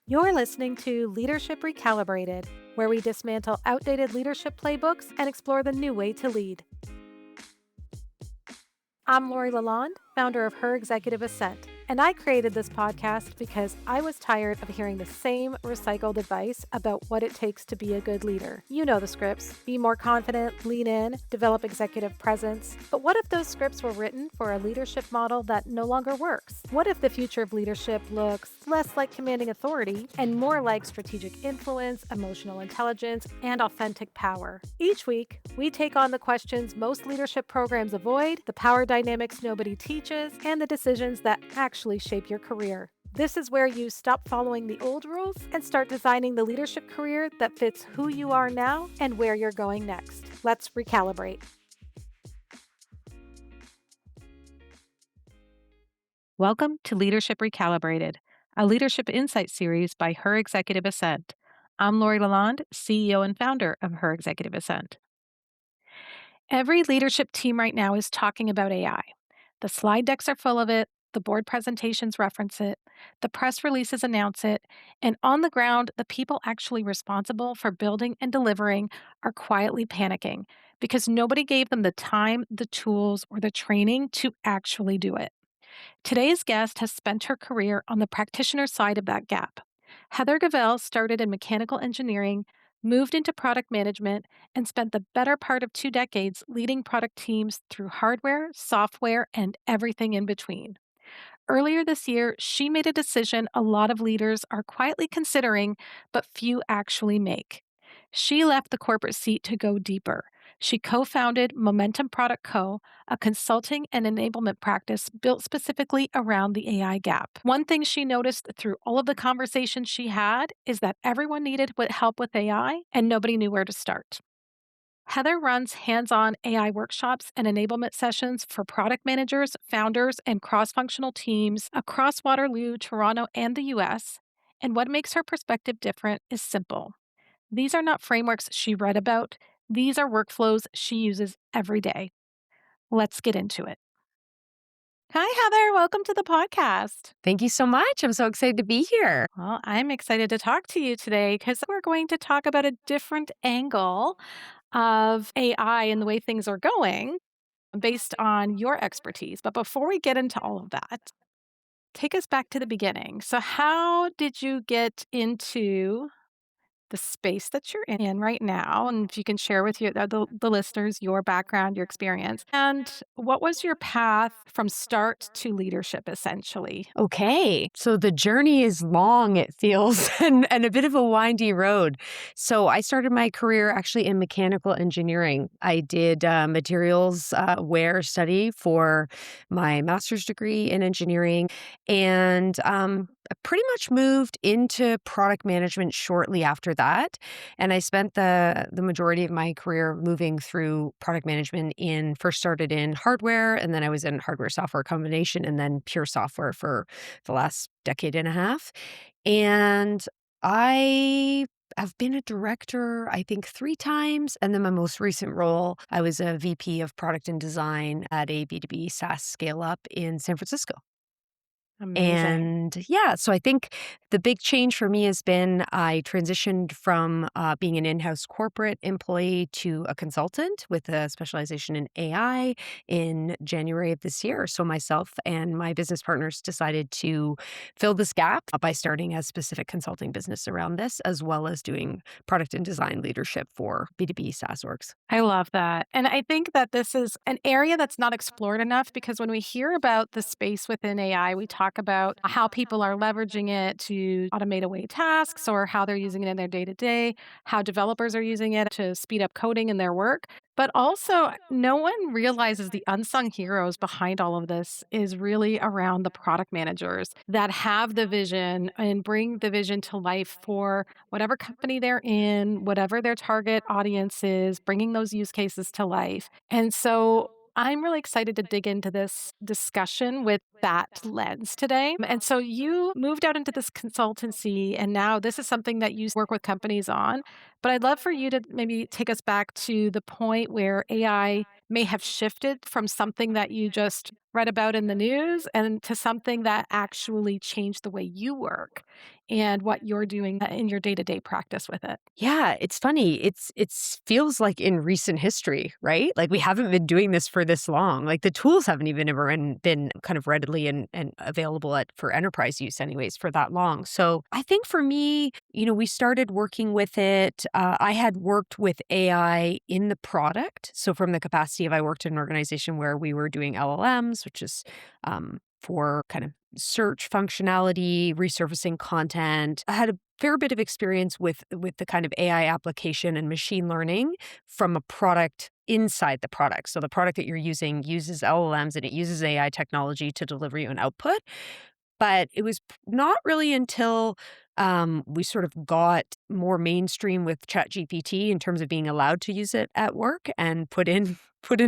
You're listening to Leadership Recalibrated, where we dismantle outdated leadership playbooks and explore the new way to lead. I'm Lori Lalonde, founder of Her Executive Ascent, and I created this podcast because I was tired of hearing the same recycled advice about what it takes to be a good leader. You know the scripts: be more confident, lean in, develop executive presence. But what if those scripts were written for a leadership model that no longer works? What if the future of leadership looks less like commanding authority and more like strategic influence, emotional intelligence, and authentic power? Each week, we take on the questions most leadership programs avoid, the power dynamics nobody teaches, and the decisions that actually shape your career. This is where you stop following the old rules and start designing the leadership career that fits who you are now and where you're going next. Let's recalibrate. Welcome to Leadership Recalibrated, a leadership insight series by Her Executive Ascent. I'm Lori Lalonde, CEO and founder of Her Executive Ascent. Every leadership team right now is talking about AI. The slide decks are full of it, the board presentations reference it, the press releases announce it, and on the ground, the people actually responsible for building and delivering are quietly panicking because nobody gave them the time, the tools, or the training to actually do it. Today's guest has spent her career on the practitioner side of that gap. Heather Gawel started in mechanical engineering, moved into product management, and spent the better part of 2 decades leading product teams through hardware, software, and everything in between. Earlier this year, she made a decision a lot of leaders are quietly considering, but few actually make. She left the corporate seat to go deeper. She co founded Momentum Product Co., a consulting and enablement practice built specifically around the AI gap. One thing she noticed through all of the conversations she had is that everyone needed help with AI and nobody knew where to start. Heather runs hands on AI workshops and enablement sessions for product managers, founders, and cross functional teams across Waterloo, Toronto, and the US. And what makes her perspective different is simple. These are not frameworks she read about, these are workflows she uses every day. Let's get into it. Hi, Heather. Welcome to the podcast. Thank you so much. I'm so excited to be here. Well, I'm excited to talk to you today because we're going to talk about a different angle of AI and the way things are going based on your expertise. But before we get into all of that, take us back to the beginning. So, how did you get into the space that you're in right now? And if you can share with the listeners your background, your experience, and what was your path from start to leadership, essentially? Okay. So the journey is long, it feels, and a bit of a windy road. So I started my career actually in mechanical engineering. I did materials wear study for my master's degree in engineering, and I pretty much moved into product management shortly after that. And I spent the majority of my career moving through product management first started in hardware, and then I was in hardware software combination and then pure software for the last decade and a half. And I have been a director, I think, 3 times. And then my most recent role, I was a VP of product and design at a B2B SaaS scale up in San Francisco. Amazing. And yeah, so I think the big change for me has been I transitioned from being an in-house corporate employee to a consultant with a specialization in AI in January of this year. So myself and my business partners decided to fill this gap by starting a specific consulting business around this, as well as doing product and design leadership for B2B SaaS orgs. I love that. And I think that this is an area that's not explored enough because when we hear about the space within AI, we talk about how people are leveraging it to automate away tasks or how they're using it in their day to day, how developers are using it to speed up coding in their work. But also, no one realizes the unsung heroes behind all of this is really around the product managers that have the vision and bring the vision to life for whatever company they're in, whatever their target audience is, bringing those use cases to life. And so I'm really excited to dig into this discussion with that lens today. And so you moved out into this consultancy, and now this is something that you work with companies on. But I'd love for you to maybe take us back to the point where AI may have shifted from something that you just read about in the news and to something that actually changed the way you work. and what you're doing in your day-to-day practice with it. Yeah, it's funny. It's feels like in recent history, right? Like we haven't been doing this for this long. Like the tools haven't even ever been kind of readily and available at for enterprise use anyways for that long. So I think for me, we started working with it. I had worked with AI in the product. So from the capacity of I worked in an organization where we were doing LLMs, which is for kind of search functionality, resurfacing content. I had a fair bit of experience with the kind of AI application and machine learning from a product inside the product. So the product that you're using uses LLMs and it uses AI technology to deliver you an output. But it was not really until we sort of got more mainstream with ChatGPT in terms of being allowed to use it at work and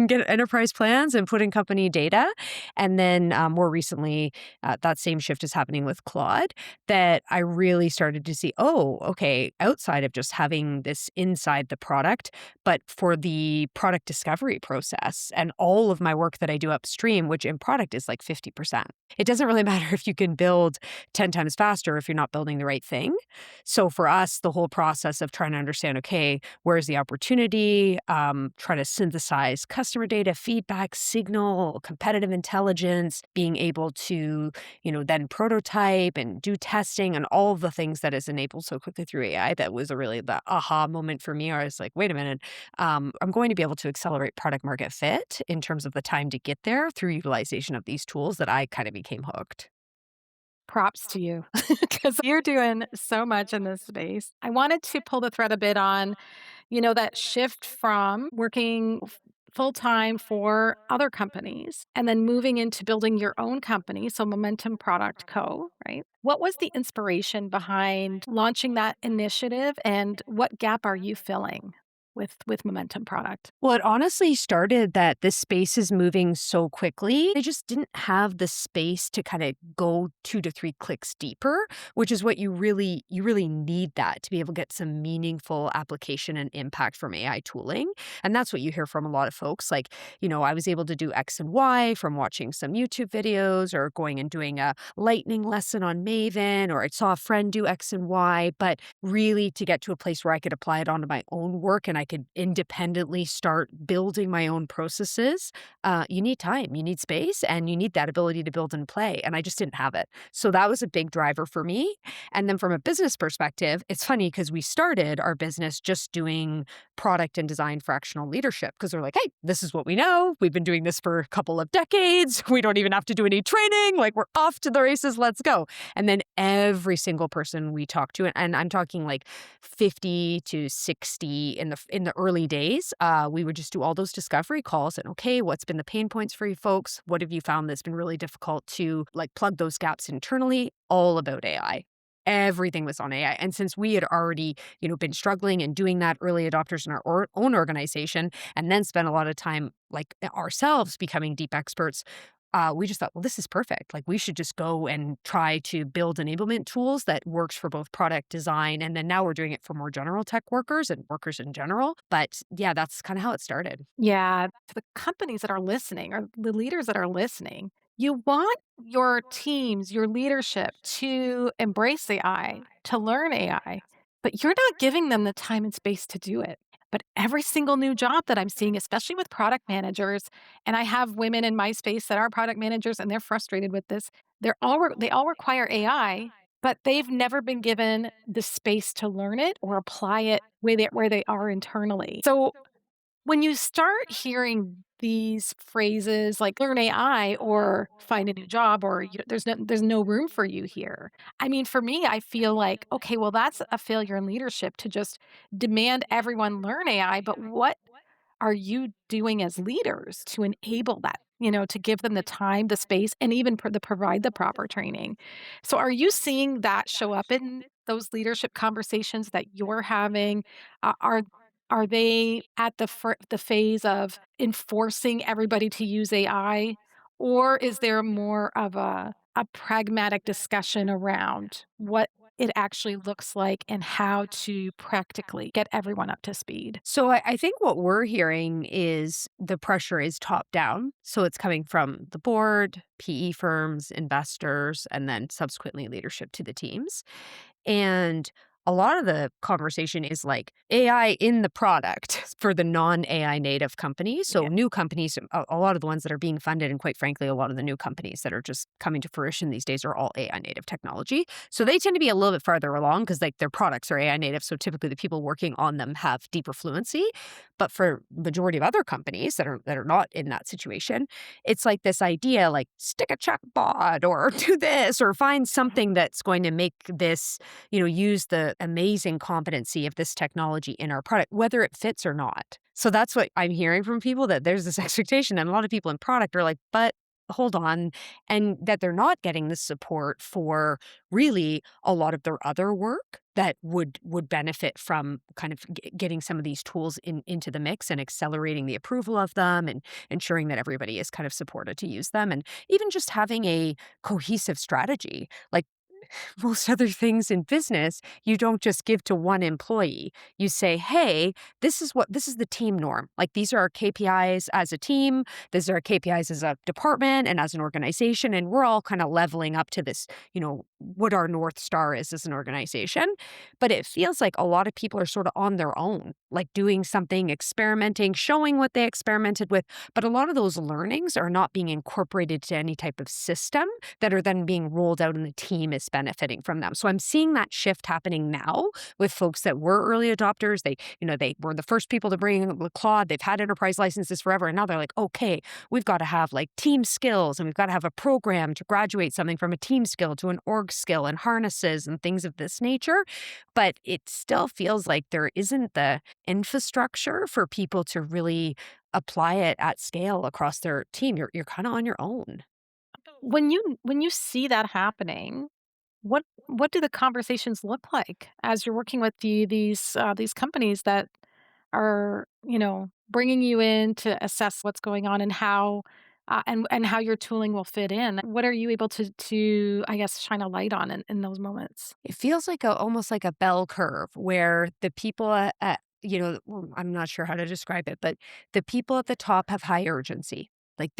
get enterprise plans and put in company data. And then more recently, that same shift is happening with Claude that I really started to see, oh, okay, outside of just having this inside the product, but for the product discovery process and all of my work that I do upstream, which in product is like 50%. It doesn't really matter if you can build 10 times faster if you're not building the right thing. So for us, the whole process of trying to understand, okay, where's the opportunity, try to synthesize customer data, feedback, signal, competitive intelligence, being able to, then prototype and do testing and all of the things that is enabled so quickly through AI. That was a really the aha moment for me. Where I was like, wait a minute, I'm going to be able to accelerate product market fit in terms of the time to get there through utilization of these tools that I kind of became hooked. Props to you because you're doing so much in this space. I wanted to pull the thread a bit on, that shift from working full time for other companies and then moving into building your own company. So, Momentum Product Co., right? What was the inspiration behind launching that initiative and what gap are you filling with Momentum Product? Well, it honestly started that this space is moving so quickly. They just didn't have the space to kind of go 2 to 3 clicks deeper, which is what you really need that to be able to get some meaningful application and impact from AI tooling. And that's what you hear from a lot of folks. Like, I was able to do X and Y from watching some YouTube videos or going and doing a lightning lesson on Maven, or I saw a friend do X and Y, but really to get to a place where I could apply it onto my own work and I could independently start building my own processes, you need time, you need space, and you need that ability to build and play. And I just didn't have it. So that was a big driver for me. And then from a business perspective, it's funny because we started our business just doing product and design fractional leadership because we're like, hey, this is what we know. We've been doing this for a couple of decades. We don't even have to do any training. Like we're off to the races. Let's go. And then every single person we talk to, and I'm talking like 50 to 60 in the early days, we would just do all those discovery calls and okay, what's been the pain points for you folks? What have you found that's been really difficult to like plug those gaps internally? All about AI. Everything was on AI. And since we had already, been struggling and doing that early adopters in our own organization and then spent a lot of time like ourselves becoming deep experts, we just thought, well, this is perfect. Like we should just go and try to build enablement tools that works for both product design. And then now we're doing it for more general tech workers and workers in general. But yeah, that's kind of how it started. Yeah, to the companies that are listening or the leaders that are listening, you want your teams, your leadership to embrace AI, to learn AI, but you're not giving them the time and space to do it. But every single new job that I'm seeing, especially with product managers, and I have women in my space that are product managers and they're frustrated with this. They all require AI, but they've never been given the space to learn it or apply it where they are internally. So when you start hearing these phrases like learn AI or find a new job or there's no room for you here. I mean, for me, I feel like, okay, well, that's a failure in leadership to just demand everyone learn AI. But what are you doing as leaders to enable that? To give them the time, the space, and even provide the proper training. So, are you seeing that show up in those leadership conversations that you're having? Are they at the phase of enforcing everybody to use AI, or is there more of a pragmatic discussion around what? it actually looks like and how to practically get everyone up to speed. So I think what we're hearing is the pressure is top down. So it's coming from the board, PE firms, investors, and then subsequently leadership to the teams. And a lot of the conversation is like AI in the product for the non AI native companies. So, Yeah. new companies, a lot of the ones that are being funded, and quite frankly, a lot of the new companies that are just coming to fruition these days are all AI native technology. So, they tend to be a little bit farther along because like their products are AI native. So, typically the people working on them have deeper fluency. But for majority of other companies that are not in that situation, it's like this idea like stick a chatbot or do this or find Mhm. something that's going to make this, use the amazing competency of this technology in our product, whether it fits or not. So that's what I'm hearing from people, that there's this expectation. And a lot of people in product are like, but hold on, and that they're not getting the support for really a lot of their other work that would benefit from kind of getting some of these tools into the mix and accelerating the approval of them and ensuring that everybody is kind of supported to use them, and even just having a cohesive strategy. Like most other things in business, you don't just give to one employee. You say, hey, this is the team norm. Like these are our KPIs as a team, these are our KPIs as a department and as an organization. And we're all kind of leveling up to this, what our North Star is as an organization. But it feels like a lot of people are sort of on their own, like doing something, experimenting, showing what they experimented with. But a lot of those learnings are not being incorporated to any type of system that are then being rolled out and the team is benefiting from them. So I'm seeing that shift happening now with folks that were early adopters. They were the first people to bring the Claude. They've had enterprise licenses forever. And now they're like, okay, we've got to have like team skills and we've got to have a program to graduate something from a team skill to an org skill and harnesses and things of this nature. But it still feels like there isn't the infrastructure for people to really apply it at scale across their team. You're kind of on your own. When you see that happening, what do the conversations look like as you're working with these companies that are, bringing you in to assess what's going on and how and how your tooling will fit in? What are you able to I guess shine a light on in those moments? It feels like almost like a bell curve where the people I'm not sure how to describe it, but the people at the top have high urgency. Like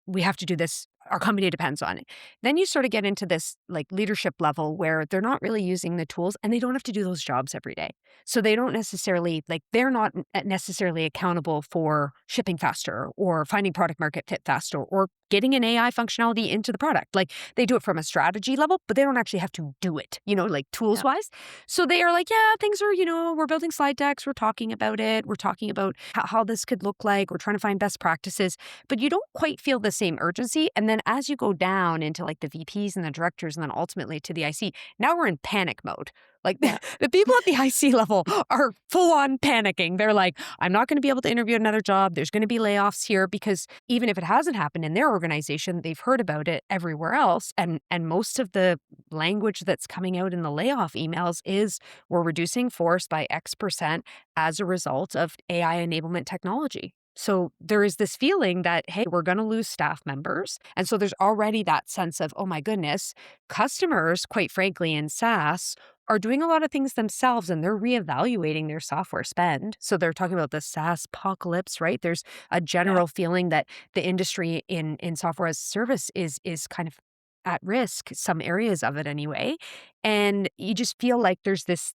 we have to do this. Our company depends on it. Then you sort of get into this like leadership level where they're not really using the tools and they don't have to do those jobs every day. So they don't necessarily they're not necessarily accountable for shipping faster or finding product market fit faster or getting an AI functionality into the product. Like they do it from a strategy level, but they don't actually have to do it, like tools Yeah. wise. So they are like, yeah, things are, we're building slide decks. We're talking about it. We're talking about how this could look like. We're trying to find best practices, but you don't quite feel the same urgency. And then as you go down into like the VPs and the directors and then ultimately to the IC, now we're in panic mode. Like Yeah. the people at the IC level are full on panicking. They're like, I'm not going to be able to interview another job. There's going to be layoffs here because even if it hasn't happened in their organization, they've heard about it everywhere else. And most of the language that's coming out in the layoff emails is we're reducing force by X% as a result of AI enablement technology. So there is this feeling that, hey, we're going to lose staff members. And so there's already that sense of, oh my goodness, customers, quite frankly, in SaaS are doing a lot of things themselves and they're reevaluating their software spend. So they're talking about the SaaS apocalypse, right? There's a Yeah. general feeling that the industry in software as a service is kind of at risk, some areas of it anyway. And you just feel like there's this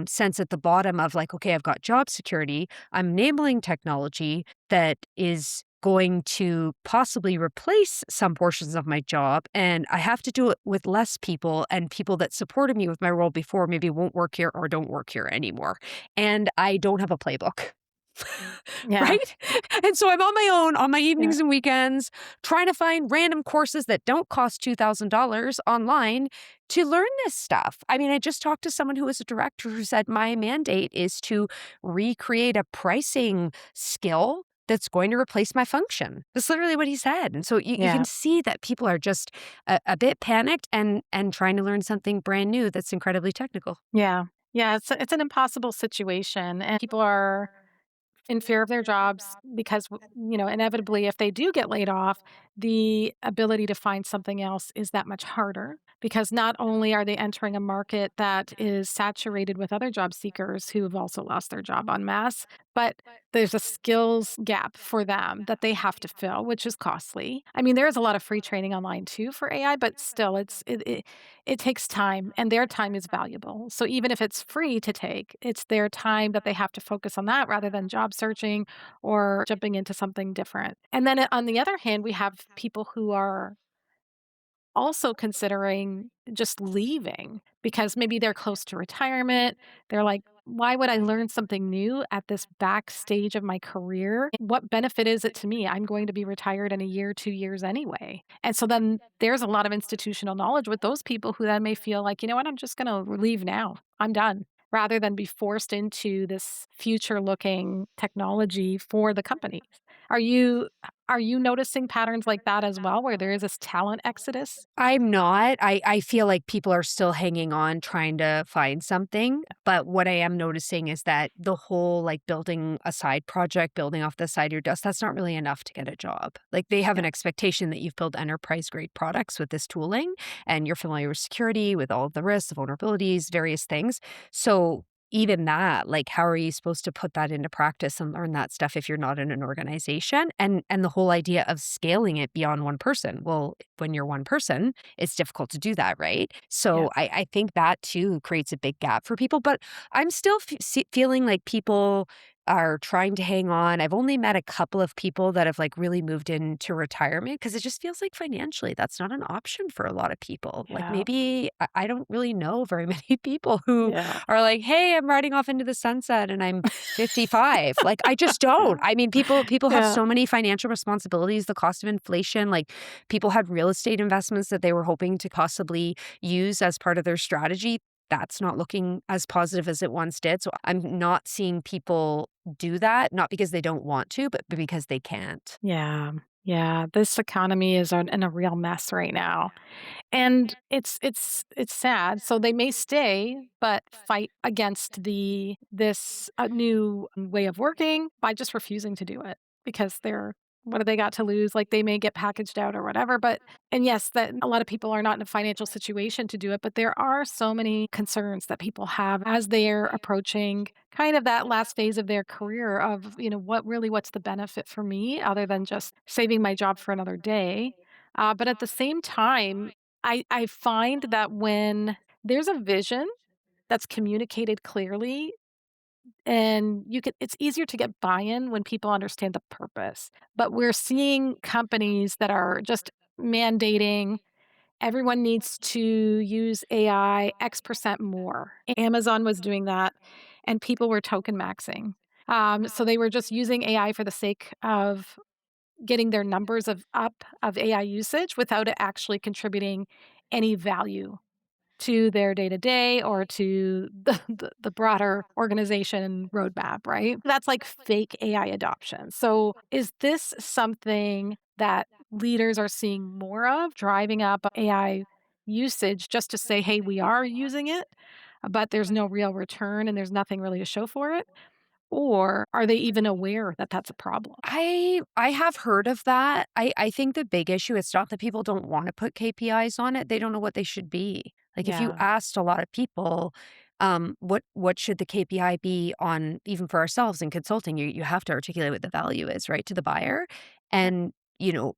sense at the bottom of like, okay, I've got job security. I'm enabling technology that is going to possibly replace some portions of my job. And I have to do it with less people, and people that supported me with my role before maybe won't work here or don't work here anymore. And I don't have a playbook. Yeah. Right? And so I'm on my own on my Yeah. evenings and weekends trying to find random courses that don't cost $2,000 online to learn this stuff. I mean, I just talked to someone who was a director who said, my mandate is to recreate a pricing skill that's going to replace my function. That's literally what he said. And so you Yeah. can see that people are just a bit panicked and trying to learn something brand new that's incredibly technical. Yeah. Yeah, it's an impossible situation, and people are in fear of their jobs because, inevitably, if they do get laid off, the ability to find something else is that much harder because not only are they entering a market that is saturated with other job seekers who have also lost their job en masse, but there's a skills gap for them that they have to fill, which is costly. I mean, there is a lot of free training online too for AI, but still, it takes time, and their time is valuable. So even if it's free to take, it's their time that they have to focus on that rather than job searching or jumping into something different. And then on the other hand, we have people who are also considering just leaving because maybe they're close to retirement. They're like, why would I learn something new at this back stage of my career? What benefit is it to me? I'm going to be retired in a year, 2 years anyway. And so then there's a lot of institutional knowledge with those people who then may feel like, you know what, I'm just going to leave now. I'm done. Rather than be forced into this future looking technology for the companies. Are you are you noticing patterns like that as well, where there is this talent exodus? I'm not. I feel like people are still hanging on trying to find something, but what I am noticing is that the whole, like, building a side project, building off the side of your desk, that's not really enough to get a job. Like, they have Yeah, an expectation that you've built enterprise-grade products with this tooling, and you're familiar with security, with all of the risks, the vulnerabilities, various things. So, even that, like, how are you supposed to put that into practice and learn that stuff if you're not in an organization? And the whole idea of scaling it beyond one person. Well, when you're one person, it's difficult to do that, right? yeah, So I think that too creates a big gap for people. But I'm still feeling like people are trying to hang on. I've only met a couple of people that have like really moved into retirement because it just feels like financially that's not an option for a lot of people. Like yeah, maybe I don't really know very many people who yeah, are like, "Hey, I'm riding off into the sunset and I'm 55." Like I just don't. yeah, I mean, people have yeah, so many financial responsibilities, the cost of inflation, like people had real estate investments that they were hoping to possibly use as part of their strategy. That's not looking as positive as it once did. So I'm not seeing people do that, not because they don't want to, but because they can't. yeah, yeah. This economy is in a real mess right now. And it's sad. So they may stay, but fight against this new way of working by just refusing to do it because they're what do they got to lose? Like they may get packaged out or whatever. But and yes, that a lot of people are not in a financial situation to do it, but there are so many concerns that people have as they're approaching kind of that last phase of their career of, what's the benefit for me other than just saving my job for another day. But at the same time, I find that when there's a vision that's communicated clearly and it's easier to get buy-in when people understand the purpose. But we're seeing companies that are just mandating everyone needs to use AI X percent more. Amazon was doing that and people were token maxing. So they were just using AI for the sake of getting their numbers of AI usage without it actually contributing any value to their day to day or to the broader organization roadmap, right? That's like fake AI adoption. So, is this something that leaders are seeing more of, driving up AI usage just to say, hey, we are using it, but there's no real return and there's nothing really to show for it? Or are they even aware that that's a problem? I have heard of that. I think the big issue is not that people don't want to put KPIs on it, they don't know what they should be. Like if you Yeah. asked a lot of people, what should the KPI be on even for ourselves in consulting, you have to articulate what the value is, right, to the buyer. Yep. And, you know,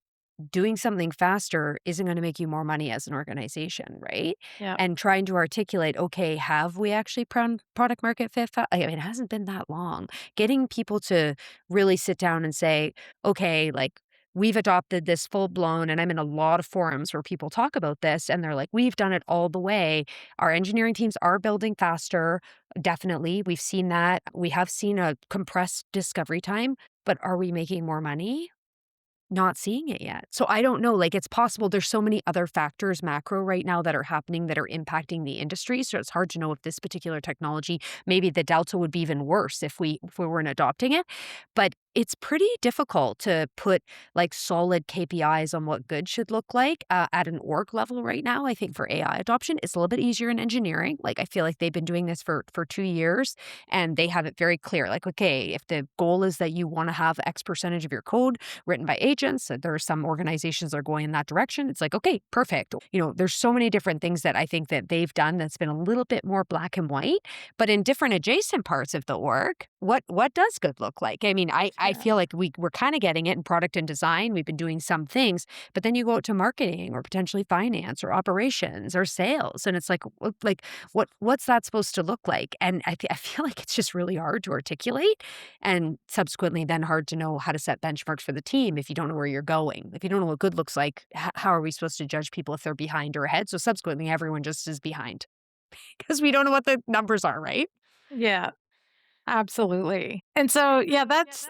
doing something faster isn't going to make you more money as an organization, right? Yep. And trying to articulate, okay, have we actually product market fit? I mean, it hasn't been that long. Getting people to really sit down and say, okay, like we've adopted this full blown, and I'm in a lot of forums where people talk about this, and they're like, we've done it all the way. Our engineering teams are building faster. Definitely. We've seen that. We have seen a compressed discovery time, but are we making more money? Not seeing it yet. So I don't know, like, it's possible there's so many other factors macro right now that are happening that are impacting the industry, so it's hard to know if this particular technology maybe the delta would be even worse if we weren't adopting it. But It's pretty difficult to put, like, solid KPIs on what good should look like, at an org level right now. I think for AI adoption, it's a little bit easier in engineering. Like, I feel like they've been doing this for 2 years, and they have it very clear. Like, okay, if the goal is that you wanna have X percentage of your code written by agents, there are some organizations that are going in that direction. It's like, okay, perfect. There's so many different things that I think that they've done that's been a little bit more black and white, but in different adjacent parts of the org, what does good look like? I mean, I Yeah. feel like we're kind of getting it in product and design. We've been doing some things, but then you go out to marketing or potentially finance or operations or sales, and it's like, what's that supposed to look like? And I feel like it's just really hard to articulate, and subsequently then hard to know how to set benchmarks for the team if you don't know where you're going. If you don't know what good looks like, how are we supposed to judge people if they're behind or ahead? So subsequently, everyone just is behind because we don't know what the numbers are, right? Yeah, absolutely. And so, yeah, that's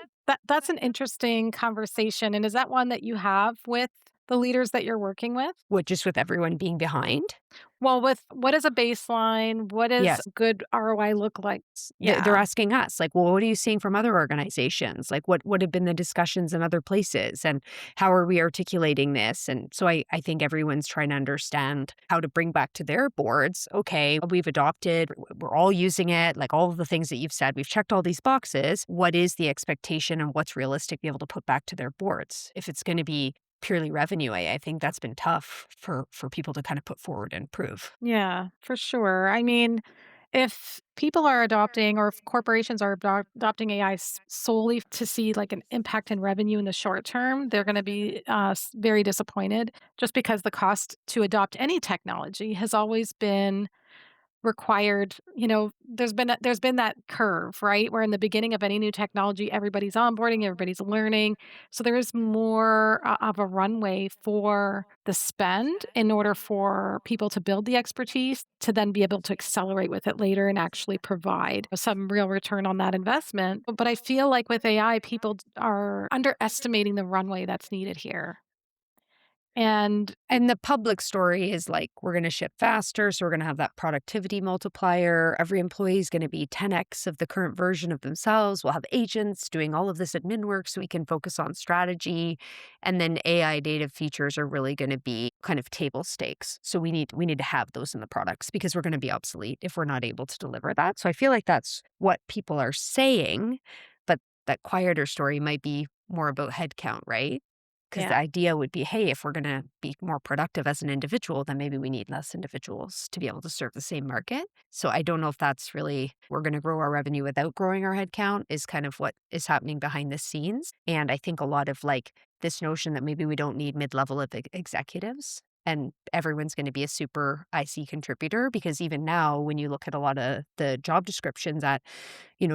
an interesting conversation. And is that one that you have with the leaders that you're working with? What, just with everyone being behind? Well, with what is a baseline? What does Yes. good ROI look like? They're Yeah. asking us, like, "Well, what are you seeing from other organizations? Like, what have been the discussions in other places, and how are we articulating this?" And so I think everyone's trying to understand how to bring back to their boards, "Okay, we've adopted, we're all using it, like, all of the things that you've said, we've checked all these boxes. What is the expectation and what's realistic to be able to put back to their boards?" If it's gonna be purely revenue, I think that's been tough for people to kind of put forward and prove. Yeah, for sure. I mean, if people are adopting or if corporations are adopting AI solely to see like an impact in revenue in the short term, they're going to be very disappointed just because the cost to adopt any technology has always been required. There's been that curve, right? Where in the beginning of any new technology, everybody's onboarding, everybody's learning. So there is more of a runway for the spend in order for people to build the expertise to then be able to accelerate with it later and actually provide some real return on that investment. But I feel like with AI, people are underestimating the runway that's needed here. And And the public story is like, we're gonna ship faster, so we're gonna have that productivity multiplier. Every employee is gonna be 10x of the current version of themselves. We'll have agents doing all of this admin work so we can focus on strategy. And then AI native features are really gonna be kind of table stakes. So we need to have those in the products because we're gonna be obsolete if we're not able to deliver that. So I feel like that's what people are saying, but that quieter story might be more about headcount, right? Because the yeah, idea would be, hey, if we're going to be more productive as an individual, then maybe we need less individuals to be able to serve the same market. So I don't know if that's really, we're going to grow our revenue without growing our headcount is kind of what is happening behind the scenes. And I think a lot of like this notion that maybe we don't need mid level of executives and everyone's going to be a super IC contributor because even now, when you look at a lot of the job descriptions at,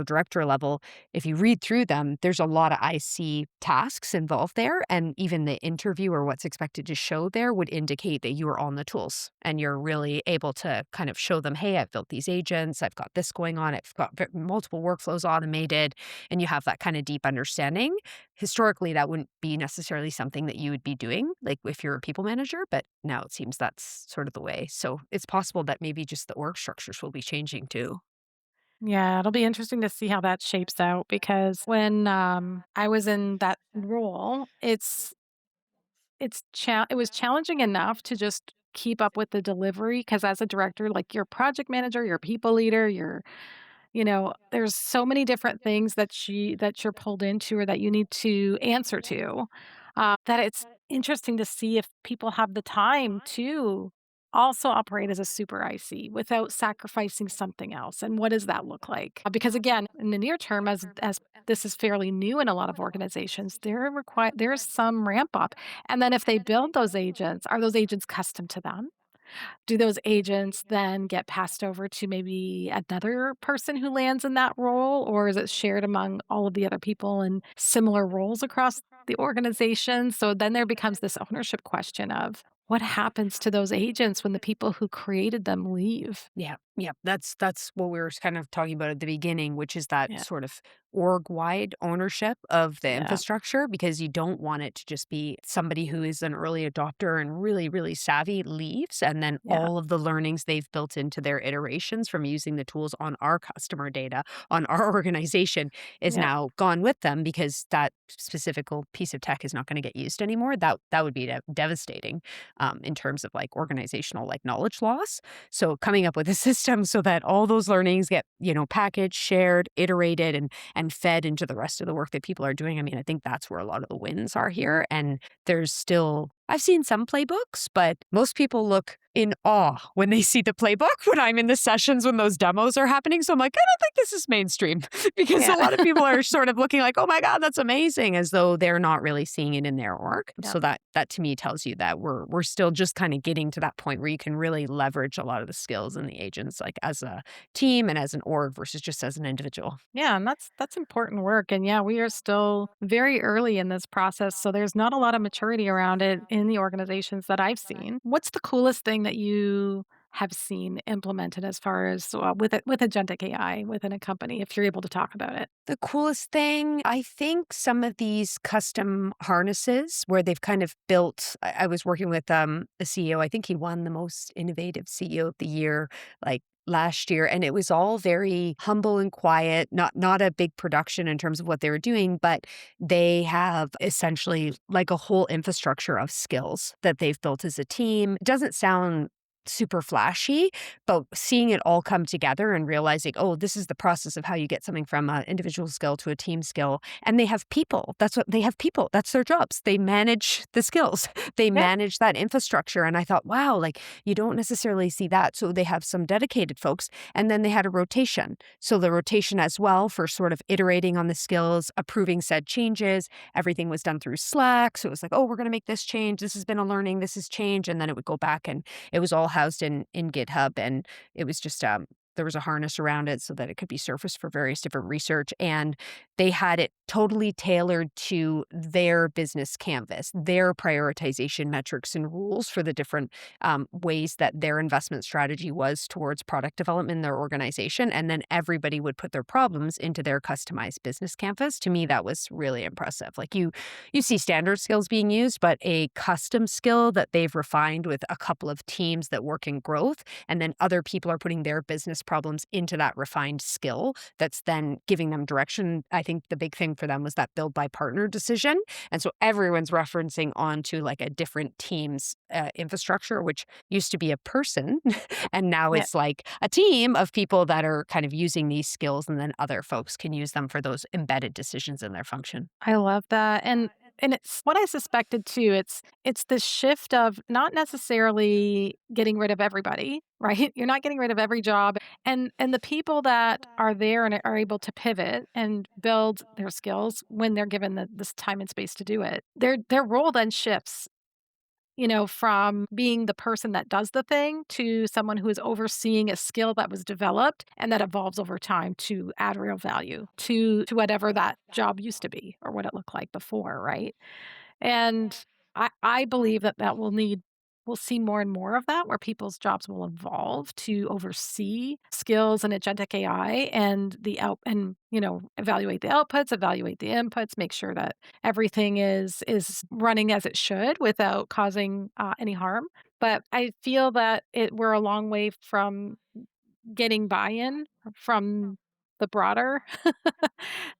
director level, if you read through them, there's a lot of IC tasks involved there. And even the interview or what's expected to show there would indicate that you are on the tools and you're really able to kind of show them, hey, I've built these agents, I've got this going on, I've got multiple workflows automated, and you have that kind of deep understanding. Historically, that wouldn't be necessarily something that you would be doing, like if you're a people manager, but now it seems that's sort of the way. So it's possible that maybe just the org structures will be changing too. yeah, it'll be interesting to see how that shapes out because when I was in that role, it was challenging enough to just keep up with the delivery because as a director, like you're a project manager, you're a people leader, there's so many different things that you're pulled into or that you need to answer to, that it's interesting to see if people have the time to also operate as a super IC without sacrificing something else. And what does that look like? Because again, in the near term, as this is fairly new in a lot of organizations, there's some ramp up. And then if they build those agents, are those agents custom to them? Do those agents then get passed over to maybe another person who lands in that role, or is it shared among all of the other people in similar roles across the organization? So then there becomes this ownership question of what happens to those agents when the people who created them leave? Yeah, yeah, that's what we were kind of talking about at the beginning, which is that Yeah. sort of org-wide ownership of the Yeah. infrastructure because you don't want it to just be somebody who is an early adopter and really, really savvy leaves, and then Yeah. all of the learnings they've built into their iterations from using the tools on our customer data, on our organization, is Yeah. now gone with them because that specific piece of tech is not gonna get used anymore. That would be devastating, in terms of, like, organizational, like, knowledge loss. So coming up with a system so that all those learnings get, packaged, shared, iterated, and fed into the rest of the work that people are doing. I mean, I think that's where a lot of the wins are here. And there's still, I've seen some playbooks, but most people look in awe when they see the playbook when I'm in the sessions when those demos are happening. So I'm like, I don't think this is mainstream because Yeah. a lot of people are sort of looking like, oh my God, that's amazing, as though they're not really seeing it in their org. Yeah. So that to me tells you that we're still just kind of getting to that point where you can really leverage a lot of the skills and the agents like as a team and as an org versus just as an individual. Yeah, and that's important work. And yeah, we are still very early in this process, so there's not a lot of maturity around it in the organizations that I've seen. What's the coolest thing that you have seen implemented as far as with agentic AI within a company, if you're able to talk about it? The coolest thing, I think some of these custom harnesses where they've kind of built I was working with, a CEO, I think he won the most innovative CEO of the year, like, last year, and it was all very humble and quiet, not a big production in terms of what they were doing, but they have essentially, like, a whole infrastructure of skills that they've built as a team. It doesn't sound super flashy, but seeing it all come together and realizing, oh, this is the process of how you get something from an individual skill to a team skill. And they have people. That's what they have people. That's their jobs. They manage the skills, they Yeah. manage that infrastructure. And I thought, wow, like you don't necessarily see that. So they have some dedicated folks. And then they had a rotation. So the rotation as well for sort of iterating on the skills, approving said changes. Everything was done through Slack. So it was like, oh, we're going to make this change. This has been a learning. This is change. And then it would go back and it was all housed in GitHub, and it was just, there was a harness around it so that it could be surfaced for various different research, and they had it totally tailored to their business canvas, their prioritization metrics and rules for the different, ways that their investment strategy was towards product development in their organization, and then everybody would put their problems into their customized business canvas. To me, that was really impressive. Like, you see standard skills being used, but a custom skill that they've refined with a couple of teams that work in growth, and then other people are putting their business problems into that refined skill that's then giving them direction. I think the big thing for them was that build by partner decision. And so everyone's referencing onto like a different team's infrastructure, which used to be a person. And now Yeah. it's like a team of people that are kind of using these skills, and then other folks can use them for those embedded decisions in their function. I love that, and it's what I suspected too. It's the shift of not necessarily getting rid of everybody, right? You're not getting rid of every job, and the people that are there and are able to pivot and build their skills when they're given this time and space to do it. Their role then shifts, from being the person that does the thing to someone who is overseeing a skill that was developed and that evolves over time to add real value to whatever that job used to be or what it looked like before, right? And I believe that we'll see more and more of that where people's jobs will evolve to oversee skills and agentic AI and evaluate the outputs, evaluate the inputs, make sure that everything is running as it should without causing any harm. But I feel that we're a long way from getting buy-in from the broader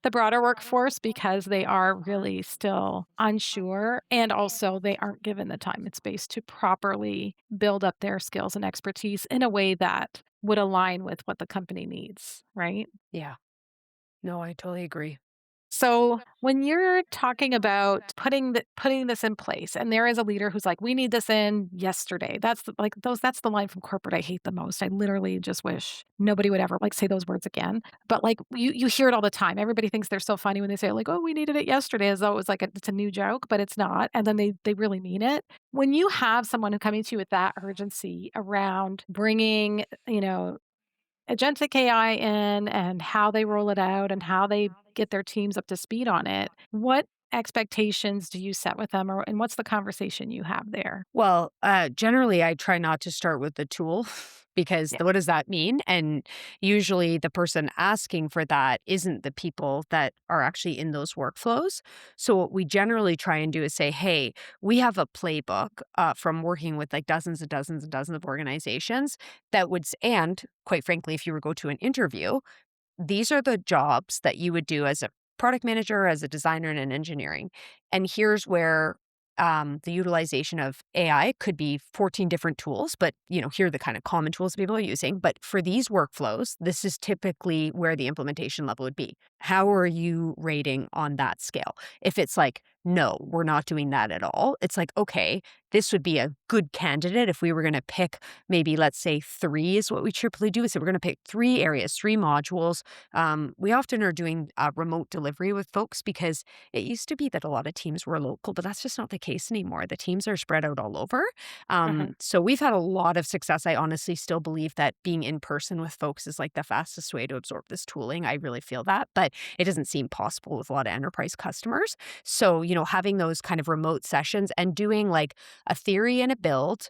the broader workforce because they are really still unsure, and also they aren't given the time and space to properly build up their skills and expertise in a way that would align with what the company needs, right? Yeah. No, I totally agree. So, when you're talking about putting this in place, and there is a leader who's like, "We need this in yesterday." That's the line from corporate I hate the most. I literally just wish nobody would ever like say those words again. But like you hear it all the time. Everybody thinks they're so funny when they say like, "Oh, we needed it yesterday," as though it was like it's a new joke, but it's not. And then they really mean it. When you have someone who coming to you with that urgency around bringing, agentic AI in and how they roll it out and how they get their teams up to speed on it. What expectations do you set with them, and what's the conversation you have there? Well, generally, I try not to start with the tool because Yeah. what does that mean? And usually, the person asking for that isn't the people that are actually in those workflows. So, what we generally try and do is say, hey, we have a playbook from working with like dozens and dozens and dozens of organizations that would, and quite frankly, if you were to go to an interview, these are the jobs that you would do as a product manager, as a designer, and in engineering. And here's where the utilization of AI could be 14 different tools, but here are the kind of common tools people are using. But for these workflows, this is typically where the implementation level would be. How are you rating on that scale? If it's like, no, we're not doing that at all, it's like, okay, this would be a good candidate if we were going to pick maybe, let's say, three is what we typically do. So we're going to pick three areas, three modules. We often are doing remote delivery with folks because it used to be that a lot of teams were local, but that's just not the case anymore. The teams are spread out all over. Mhm. So we've had a lot of success. I honestly still believe that being in person with folks is like the fastest way to absorb this tooling. I really feel that, but it doesn't seem possible with a lot of enterprise customers. So, having those kind of remote sessions and doing like a theory and a build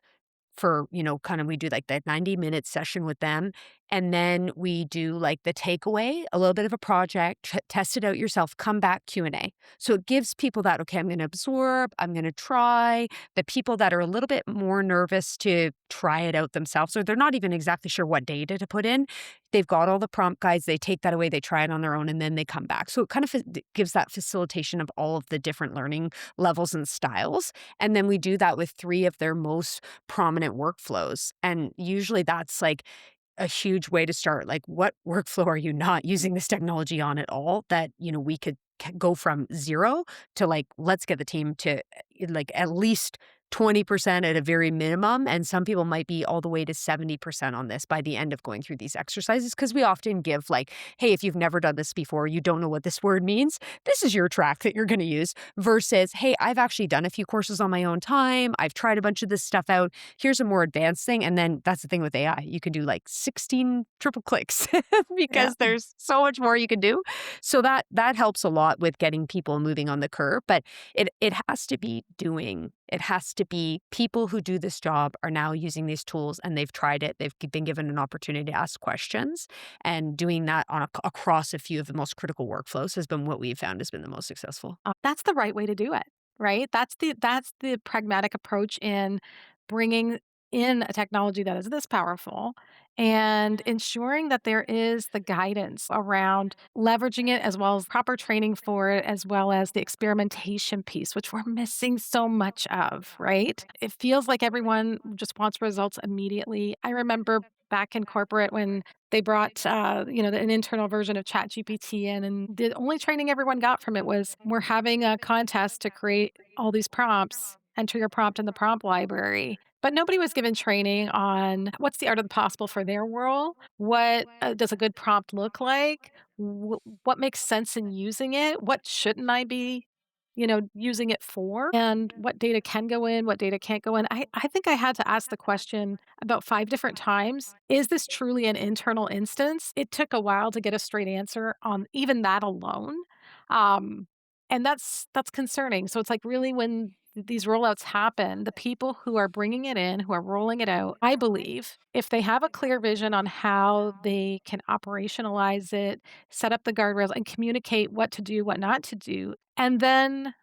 for, kind of we do like that 90-minute session with them. And then we do like the takeaway, a little bit of a project, test it out yourself, come back Q&A. So it gives people that, okay, I'm going to absorb, I'm going to try. The people that are a little bit more nervous to try it out themselves, or they're not even exactly sure what data to put in, they've got all the prompt guides, they take that away, they try it on their own, and then they come back. So it kind of gives that facilitation of all of the different learning levels and styles. And then we do that with three of their most prominent workflows. And usually that's like a huge way to start. Like, what workflow are you not using this technology on at all that, we could go from zero to like, let's get the team to like at least 20% at a very minimum. And some people might be all the way to 70% on this by the end of going through these exercises. Cause we often give like, hey, if you've never done this before, you don't know what this word means, this is your track that you're going to use versus, hey, I've actually done a few courses on my own time. I've tried a bunch of this stuff out. Here's a more advanced thing. And then that's the thing with AI. You can do like 16 triple clicks Yeah. because there's so much more you can do. So that helps a lot with getting people moving on the curve. But it has to be doing. It has to be people who do this job are now using these tools and they've tried it. They've been given an opportunity to ask questions, and doing that across a few of the most critical workflows has been what we've found has been the most successful. That's the right way to do it, right? That's the pragmatic approach in bringing in a technology that is this powerful and ensuring that there is the guidance around leveraging it as well as proper training for it, as well as the experimentation piece, which we're missing so much of, right? It feels like everyone just wants results immediately. I remember back in corporate when they brought, an internal version of ChatGPT in, and the only training everyone got from it was, "We're having a contest to create all these prompts. Enter your prompt in the prompt library." But nobody was given training on what's the art of the possible for their world. What does a good prompt look like? What makes sense in using it? What shouldn't I be, using it for? And what data can go in? What data can't go in? I think I had to ask the question about 5 different times. Is this truly an internal instance? It took a while to get a straight answer on even that alone. Um, and that's concerning. So it's like really when these rollouts happen, the people who are bringing it in, who are rolling it out, I believe if they have a clear vision on how they can operationalize it, set up the guardrails and communicate what to do, what not to do, and then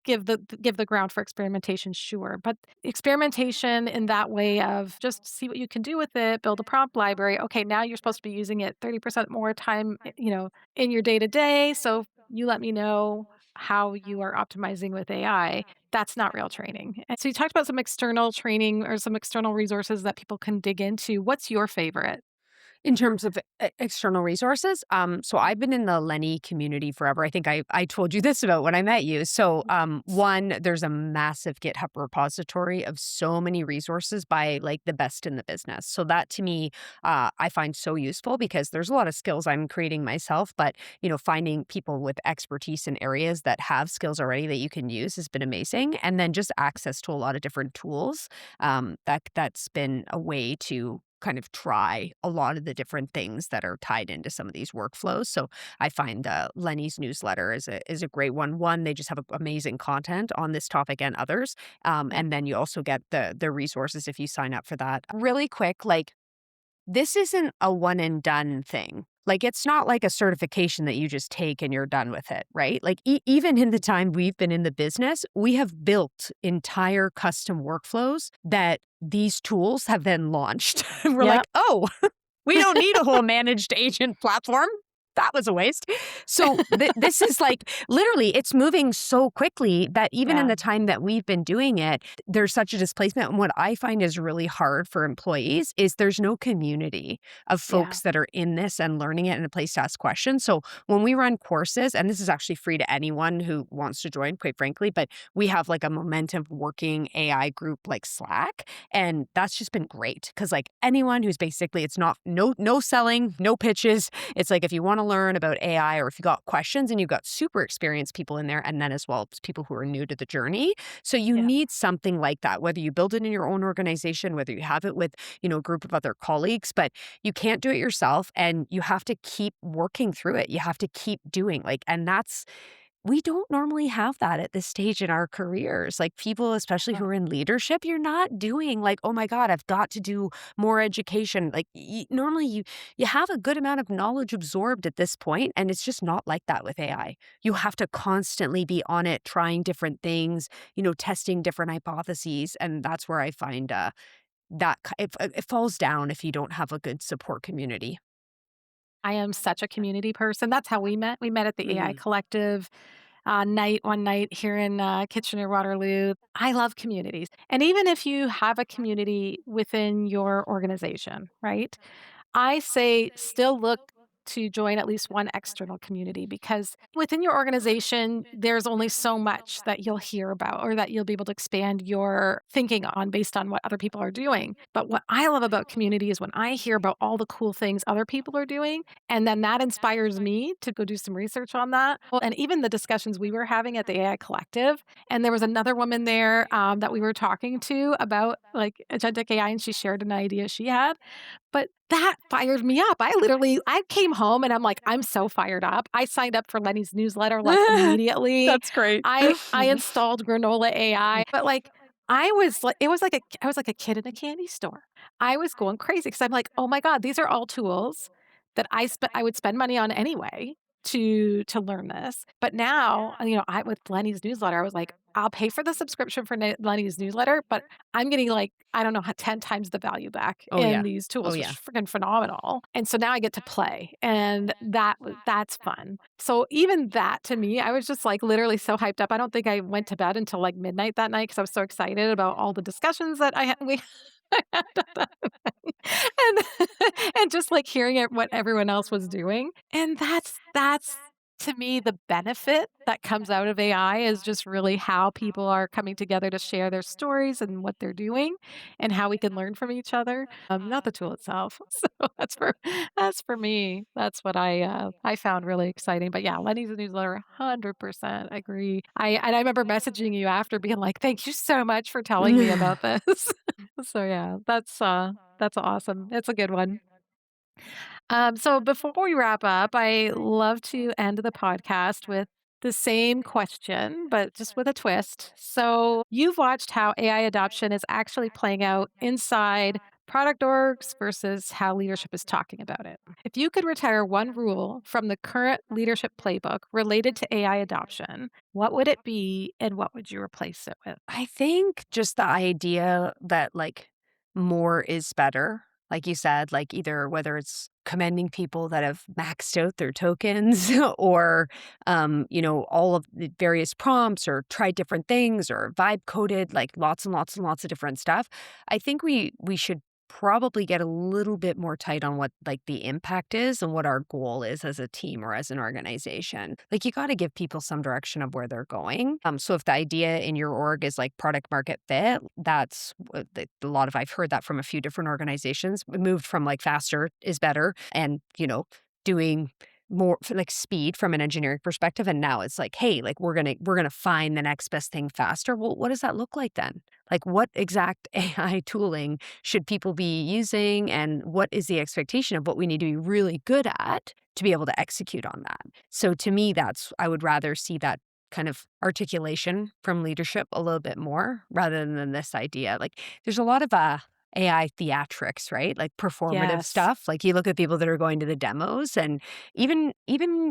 give the ground for experimentation, sure, but experimentation in that way of just see what you can do with it, build a prompt library. Okay, now you're supposed to be using it 30% more time, in your day to day. So you let me know how you are optimizing with AI. That's not real training. And so you talked about some external training or some external resources that people can dig into. What's your favorite? In terms of external resources, so I've been in the Lenny community forever. I think I told you this about when I met you. So, one, there's a massive GitHub repository of so many resources by like the best in the business. So that to me, I find so useful because there's a lot of skills I'm creating myself, but finding people with expertise in areas that have skills already that you can use has been amazing. And then just access to a lot of different tools. That's been a way to kind of try a lot of the different things that are tied into some of these workflows. So I find Lenny's newsletter is a great one. One, they just have amazing content on this topic and others, Yeah. and then you also get the resources if you sign up for that. Really quick, like this isn't a one and done thing. Like, it's not like a certification that you just take and you're done with it, right? Like, even in the time we've been in the business, we have built entire custom workflows that these tools have then launched. We're like, Yep. oh, we don't need a whole managed agent platform. That was a waste. So this is like literally, it's moving so quickly that even in Yeah. the time that we've been doing it, there's such a displacement. And what I find is really hard for employees is there's no community of Yeah. folks that are in this and learning it and a place to ask questions. So when we run courses, and this is actually free to anyone who wants to join, quite frankly, but we have like a momentum working AI group like Slack. And that's just been great because like anyone who's basically, it's not no selling, no pitches. It's like if you want to learn about AI or if you got questions, and you've got super experienced people in there, and then as well as people who are new to the journey. So you Yeah. need something like that, whether you build it in your own organization, whether you have it with, a group of other colleagues, but you can't do it yourself and you have to keep working through it. You have to keep doing and that's we don't normally have that at this stage in our careers. Like people, especially who Oh, are in leadership, you're not doing like, oh my God, I've got to do more education. Like normally you have a good amount of knowledge absorbed at this point, and it's just not like that with AI. You have to constantly be on it, trying different things, testing different hypotheses, and that's where I find it falls down if you don't have a good support community. I am such a community person. That's how we met. We met at the AI Mhm. Collective one night here in Kitchener Waterloo. I love communities. And even if you have a community within your organization, right? I say still look to join at least one external community because within your organization, there's only so much that you'll hear about or that you'll be able to expand your thinking on based on what other people are doing. But what I love about community is when I hear about all the cool things other people are doing, and then that inspires me to go do some research on that. Well, and even the discussions we were having at the AI Collective, and there was another woman there that we were talking to about like agentic AI, and she shared an idea she had. But that fired me up. I came home and I'm like, "I'm so fired up." I signed up for Lenny's newsletter, like, immediately. That's great. I installed Granola AI, but, like, I was like a kid in a candy store. I was going crazy because 'cause I'm like, "Oh my god, these are all tools that I would spend money on anyway to learn this." But now, I with Lenny's newsletter, I was like, "I'll pay for the subscription for Lenny's newsletter, but I'm getting, like, I don't know, 10 times the value back Oh, in yeah. these Oh, tools, which yeah. is freaking phenomenal." And so now I get to play, and that's fun. So even that to me, I was just, like, literally so hyped up. I don't think I went to bed until, like, midnight that night because I was so excited about all the discussions that I had we had at that and and just, like, hearing it what everyone else was doing. And that's to me, the benefit that comes out of AI is just really how people are coming together to share their stories and what they're doing and how we can learn from each other, not the tool itself. So that's for me. That's what I found really exciting. But yeah, Lenny's newsletter, 100% agree. I remember messaging you after being like, "Thank you so much for telling me about this." So yeah, that's awesome. It's a good one. So before we wrap up, I love to end the podcast with the same question, but just with a twist. So you've watched how AI adoption is actually playing out inside product orgs versus how leadership is talking about it. If you could retire one rule from the current leadership playbook related to AI adoption, what would it be and what would you replace it with? I think just the idea that, more is better, like you said, like, either whether it's commending people that have maxed out their tokens or, all of the various prompts or tried different things or vibe coded, like, lots and lots and lots of different stuff. I think we should probably get a little bit more tight on what, like, the impact is and what our goal is as a team or as an organization. Like, you gotta give people some direction of where they're going. So if the idea in your org is, like, product market fit, that's what a lot of I've heard that from a few different organizations. We moved from, like, faster is better and, doing more like speed from an engineering perspective, and now it's like, hey, like we're gonna find the next best thing faster. Well, what does that look like then? Like, what exact AI tooling should people be using, and what is the expectation of what we need to be really good at to be able to execute on that? So to me, that's I would rather see that kind of articulation from leadership a little bit more rather than this idea. Like, there's a lot of AI theatrics, right? Like performative Yes. stuff. Like you look at people that are going to the demos and even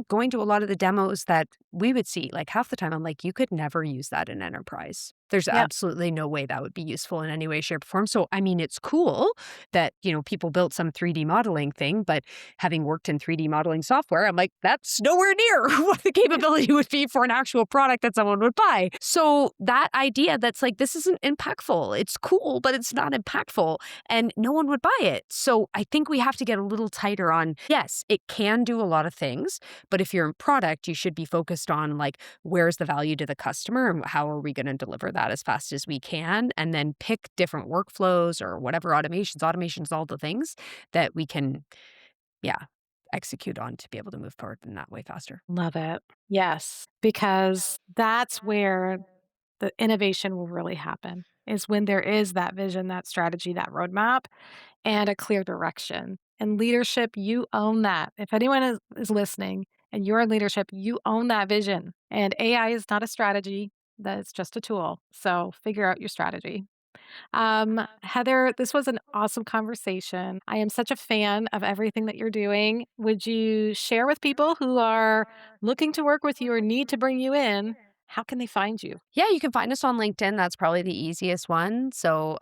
going to a lot of the demos that we would see, like half the time I'm like, you could never use that in enterprise. There's Yep. absolutely no way that would be useful in any way, shape, or form. So I mean, it's cool that, people built some 3D modeling thing, but having worked in 3D modeling software, I'm like, that's nowhere near what the capability would be for an actual product that someone would buy. So that idea that's like, this isn't impactful. It's cool, but it's not impactful and no one would buy it. So I think we have to get a little tighter on, yes, it can do a lot of things, but if you're in product, you should be focused on like, where's the value to the customer and how are we going to deliver that as fast as we can? And then pick different workflows or whatever automations, all the things that we can, yeah, execute on to be able to move forward in that way faster. Love it. Yes, because that's where the innovation will really happen, is when there is that vision, that strategy, that roadmap, and a clear direction. And leadership, you own that. If anyone is listening and you're in leadership, you own that vision. And AI is not a strategy, that's just a tool. So figure out your strategy. Heather, this was an awesome conversation. I am such a fan of everything that you're doing. Would you share with people who are looking to work with you or need to bring you in? How can they find you? Yeah, you can find us on LinkedIn. That's probably the easiest one. So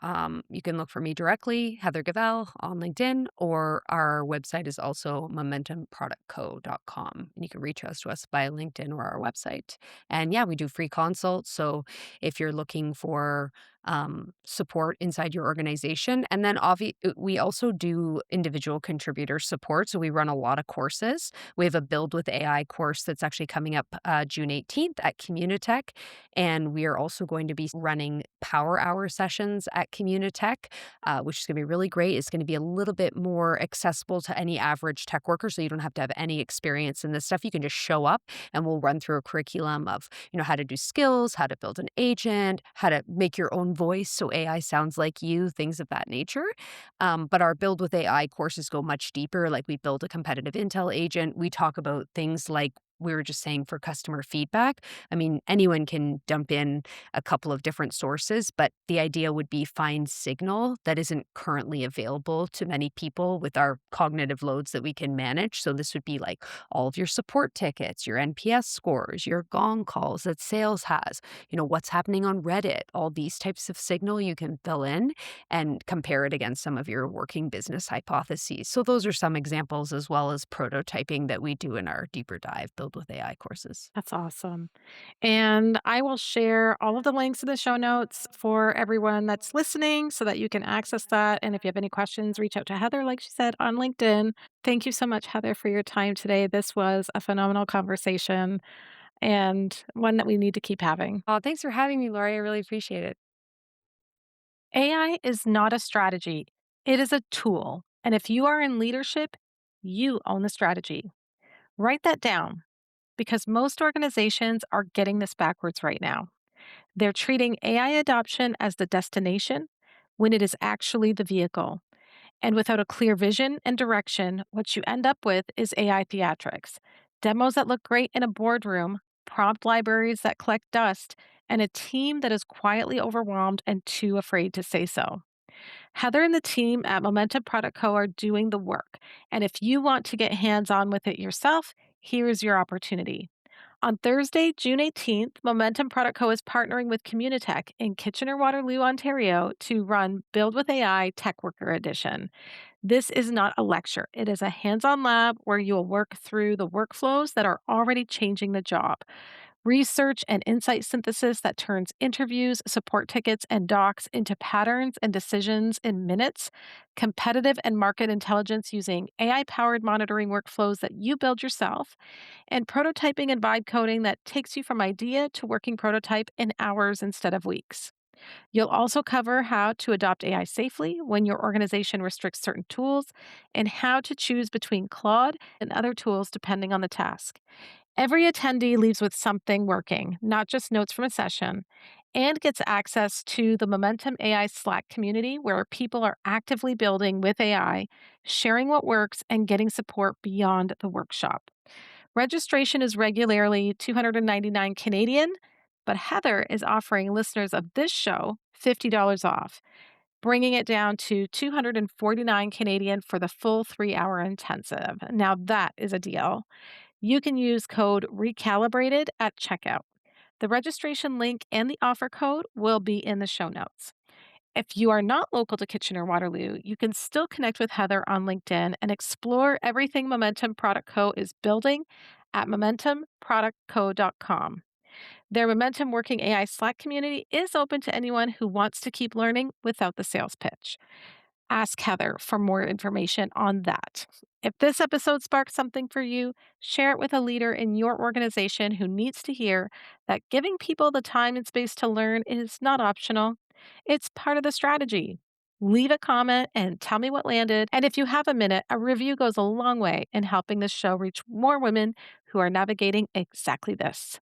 you can look for me directly, Heather Gawel, on LinkedIn, or our website is also momentumproductco.com. And you can reach us to us via LinkedIn or our website. And yeah, we do free consults. So if you're looking for support inside your organization, and then we also do individual contributor support. So we run a lot of courses. We have a Build with AI course that's actually coming up June 18th at Communitech. And we are also going to be running power hour sessions at Communitech, which is going to be really great. It's going to be a little bit more accessible to any average tech worker. So you don't have to have any experience in this stuff. You can just show up and we'll run through a curriculum of, how to do skills, how to build an agent, how to make your own voice so AI sounds like you, things of that nature. But our Build with AI courses go much deeper. Like we build a competitive intel agent. We talk about things like we were just saying for customer feedback. I mean, anyone can dump in a couple of different sources, but the idea would be find signal that isn't currently available to many people with our cognitive loads that we can manage. So this would be like all of your support tickets, your NPS scores, your gong calls that sales has, what's happening on Reddit, all these types of signal you can fill in and compare it against some of your working business hypotheses. So those are some examples as well as prototyping that we do in our deeper dive Build with AI courses. That's awesome. And I will share all of the links in the show notes for everyone that's listening so that you can access that. And if you have any questions, reach out to Heather, like she said, on LinkedIn. Thank you so much, Heather, for your time today. This was a phenomenal conversation and one that we need to keep having. Oh, thanks for having me, Lori. I really appreciate it. AI is not a strategy, it is a tool. And if you are in leadership, you own the strategy. Write that down because most organizations are getting this backwards right now. They're treating AI adoption as the destination when it is actually the vehicle. And without a clear vision and direction, what you end up with is AI theatrics, demos that look great in a boardroom, prompt libraries that collect dust, and a team that is quietly overwhelmed and too afraid to say so. Heather and the team at Momentum Product Co. are doing the work. And if you want to get hands on with it yourself, here is your opportunity. On Thursday, June 18th, Momentum Product Co. is partnering with Communitech in Kitchener Waterloo, Ontario to run Build with AI Tech Worker Edition. This is not a lecture, it is a hands on lab where you will work through the workflows that are already changing the job. Research and insight synthesis that turns interviews, support tickets, and docs into patterns and decisions in minutes, competitive and market intelligence using AI powered monitoring workflows that you build yourself, and prototyping and vibe coding that takes you from idea to working prototype in hours instead of weeks. You'll also cover how to adopt AI safely when your organization restricts certain tools and how to choose between Claude and other tools depending on the task. Every attendee leaves with something working, not just notes from a session, and gets access to the Momentum AI Slack community where people are actively building with AI, sharing what works, and getting support beyond the workshop. Registration is regularly 299 Canadian, but Heather is offering listeners of this show $50 off, bringing it down to 249 Canadian for the full 3-hour intensive. Now that is a deal. You can use code RECALIBRATED at checkout. The registration link and the offer code will be in the show notes. If you are not local to Kitchener Waterloo, you can still connect with Heather on LinkedIn and explore everything Momentum Product Co. is building at momentumproductco.com. Their Momentum Working AI Slack community is open to anyone who wants to keep learning without the sales pitch. Ask Heather for more information on that. If this episode sparked something for you, share it with a leader in your organization who needs to hear that giving people the time and space to learn is not optional. It's part of the strategy. Leave a comment and tell me what landed. And if you have a minute, a review goes a long way in helping this show reach more women who are navigating exactly this.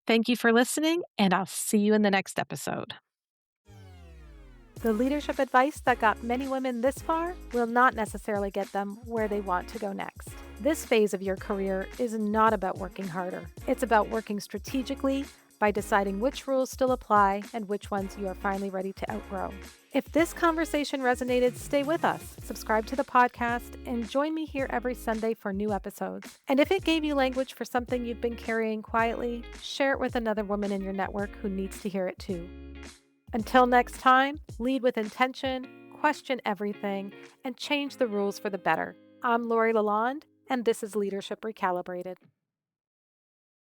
Thank you for listening, and I'll see you in the next episode. The leadership advice that got many women this far will not necessarily get them where they want to go next. This phase of your career is not about working harder. It's about working strategically by deciding which rules still apply and which ones you are finally ready to outgrow. If this conversation resonated, stay with us, subscribe to the podcast, and join me here every Sunday for new episodes. And if it gave you language for something you've been carrying quietly, share it with another woman in your network who needs to hear it too. Until next time, lead with intention, question everything, and change the rules for the better. I'm Lori Lalonde, and this is Leadership Recalibrated.